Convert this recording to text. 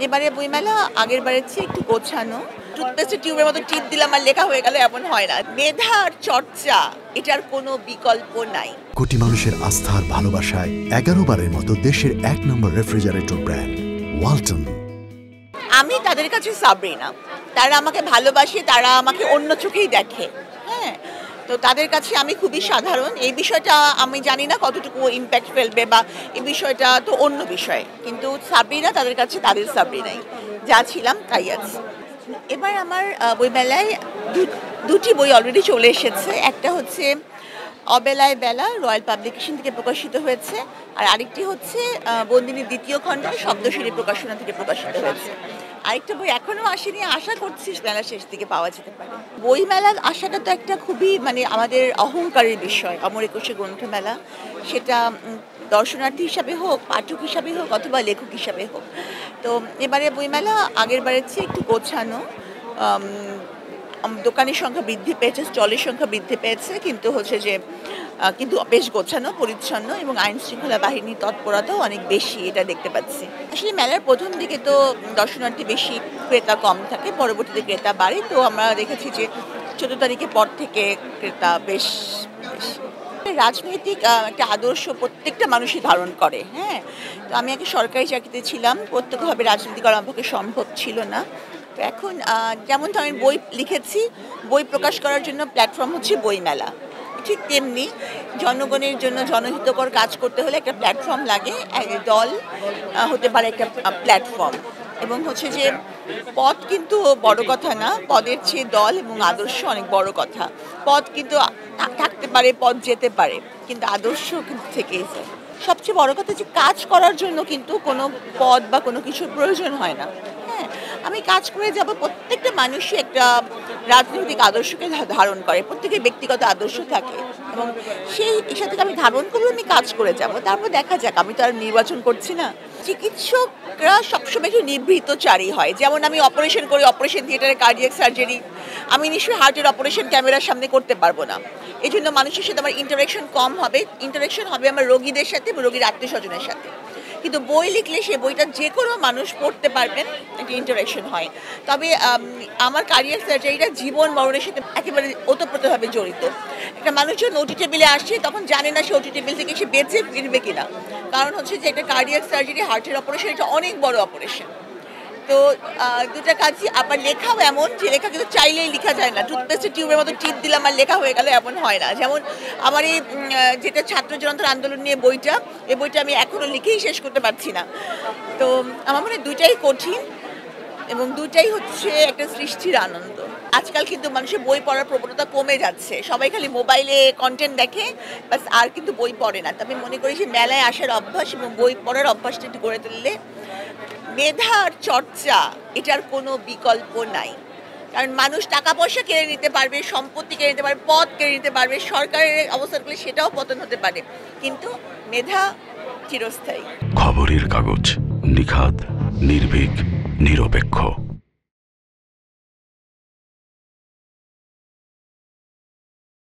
এবারে বইমেলা আগের বারের চেয়ে একটু গোছানো। টুথপেস্টের টিউবের মতো টিপ দিলাম আর লেখা হয়ে গেল, এমন হয় না। মেধা আর চর্চা, এটার কোনো বিকল্প নাই। কোটি মানুষের আস্থার ভালোবাসায় 11 বারের মতো দেশের 1 নম্বর রেফ্রিজারেটর ব্র্যান্ড ওয়ালটন। আমি তাদের কাছে সাবরিনা, তারা আমাকে ভালোবাসে, তারা আমাকে অন্য চোখেই দেখে। হ্যাঁ, তো তাদের কাছে আমি খুবই সাধারণ। এই বিষয়টা আমি জানি না কতটুকু ইম্প্যাক্ট ফেলবে, বা এই বিষয়টা তো অন্য বিষয়, কিন্তু সাবরিনা তাদের কাছে তাদের সাবরিনাই, যা ছিলাম তাই আছে। এবার আমার বইমেলায় দুটি বই অলরেডি চলে এসেছে। একটা হচ্ছে অবেলায় বেলা, রয়্যাল পাবলিকেশন থেকে প্রকাশিত হয়েছে, আর আরেকটি হচ্ছে বন্দিনীর দ্বিতীয় খণ্ড, শব্দশিরি প্রকাশনা থেকে প্রকাশিত হয়েছে। আরেকটা বই এখনো আসেনি, আশা করছি মেলা শেষ দিকে পাওয়া যেতে পারে। বইমেলার আশাটা তো একটা খুবই আমাদের অহংকারের বিষয়। অমর একুশে গ্রন্থমেলা, সেটা দর্শনার্থী হিসাবে হোক, পাঠক হিসাবে হোক, অথবা লেখক হিসাবে হোক। তো এবারে বইমেলা আগের বারের চেয়ে একটু গোছানো। দোকানের সংখ্যা বৃদ্ধি পেয়েছে, স্টলের সংখ্যা বৃদ্ধি পেয়েছে, কিন্তু কিন্তু বেশ গোছানো, পরিচ্ছন্ন, এবং আইন শৃঙ্খলা বাহিনীর তৎপরতাও অনেক বেশি, এটা দেখতে পাচ্ছি। আসলে মেলার প্রথম দিকে তো দর্শনার্থী বেশি, ক্রেতা কম থাকে, পরবর্তীতে ক্রেতা বাড়ে। তো আমরা দেখেছি যে 14 তারিখের পর থেকে ক্রেতা বেশ রাজনৈতিক একটা আদর্শ প্রত্যেকটা মানুষই ধারণ করে। হ্যাঁ, তো আমি আগে সরকারি চাকরিতে ছিলাম, প্রত্যক্ষভাবে রাজনীতি করা আমার পক্ষে সম্ভব ছিল না। তো এখন যেমন ধরেন বই লিখেছি, বই প্রকাশ করার জন্য প্ল্যাটফর্ম হচ্ছে বইমেলা, ঠিক তেমনি জনগণের জন্য জনহিতকর কাজ করতে হলে একটা প্ল্যাটফর্ম লাগে। দল হতে পারে একটা প্ল্যাটফর্ম, এবং হচ্ছে যে পদ কিন্তু বড় কথা না, পদের চেয়ে দল এবং আদর্শ অনেক বড় কথা। পদ কিন্তু থাকতে পারে, পদ যেতে পারে, কিন্তু আদর্শ কিন্তু থেকেই যায়। সবচেয়ে বড় কথা যে কাজ করার জন্য কিন্তু কোনো পদ বা কোনো কিছুর প্রয়োজন হয় না। হ্যাঁ, আমি কাজ করে যাব। প্রত্যেকটা মানুষই একটা রাজনৈতিক আদর্শকে ধারণ করে, প্রত্যেকের ব্যক্তিগত আদর্শ থাকে, এবং সেই হিসাব থেকে আমি ধারণ করলে আমি কাজ করে যাব। তারপর দেখা যাক, আমি তো আর নির্বাচন করছি না। চিকিৎসকরা সবসময় একটু নিভৃতচারী হয়। যেমন আমি অপারেশন করি, অপারেশন থিয়েটারে কার্ডিয়াক সার্জারি, আমি নিশ্চয়ই হার্টের অপারেশন ক্যামেরার সামনে করতে পারবো না। এই জন্য মানুষের সাথে আমার ইন্টারাকশন কম হবে, ইন্টারাকশন হবে আমার রোগীদের সাথে এবং রোগীর আত্মীয় স্বজনের সাথে। কিন্তু বই লিখলে সে বইটা যে কোনো মানুষ পড়তে পারবেন, একটা ইন্টারাকশন হয়। তবে আমার কার্ডিয়াক সার্জারিটা জীবন মরণের সাথে একেবারে ওতপ্রোতভাবে জড়িত। একটা মানুষ যখন ওটি টেবিলে আসছে, তখন জানে না সে ওটি টেবিল থেকে সে বেঁচে ফিরবে কিনা। কারণ হচ্ছে যে একটা কার্ডিয়াক সার্জারি, হার্টের অপারেশন, এটা অনেক বড় অপারেশন। তো দুটা কাজই। আবার লেখাও এমন যে লেখা কিন্তু চাইলেই লেখা যায় না। টুথপেস্টের টিউবের মতো টিপ দিলাম আর লেখা হয়ে গেল, এমন হয় না। যেমন আমার এই যেটা ছাত্র জনতার আন্দোলন নিয়ে বইটা, এই বইটা আমি এখনও লিখেই শেষ করতে পারছি না। তো আমার মনে হয় দুইটাই কঠিন, এবং দুইটাই হচ্ছে একটা সৃষ্টির আনন্দ। আজকাল কিন্তু মানুষের বই পড়ার প্রবণতা কমে যাচ্ছে, সবাই খালি মোবাইলে কন্টেন্ট দেখে, বাস, আর কিন্তু বই পড়ে না। তো আমি মনে করি যে মেলায় আসার অভ্যাস এবং বই পড়ার অভ্যাসটা একটু গড়ে তুললে, মেধা আর চর্চা, এটার কোনো বিকল্প নাই। কারণ মানুষ টাকা পয়সা কেড়ে নিতে পারবে, সম্পত্তি কেড়ে নিতে পারবে, পদ কেড়ে নিতে পারবে, সরকারের অবস্থান করলে সেটাও পতন হতে পারে, কিন্তু মেধা চিরস্থায়ী। খবরের কাগজ, নিখাত, নির্ভীক, নিরপেক্ষ।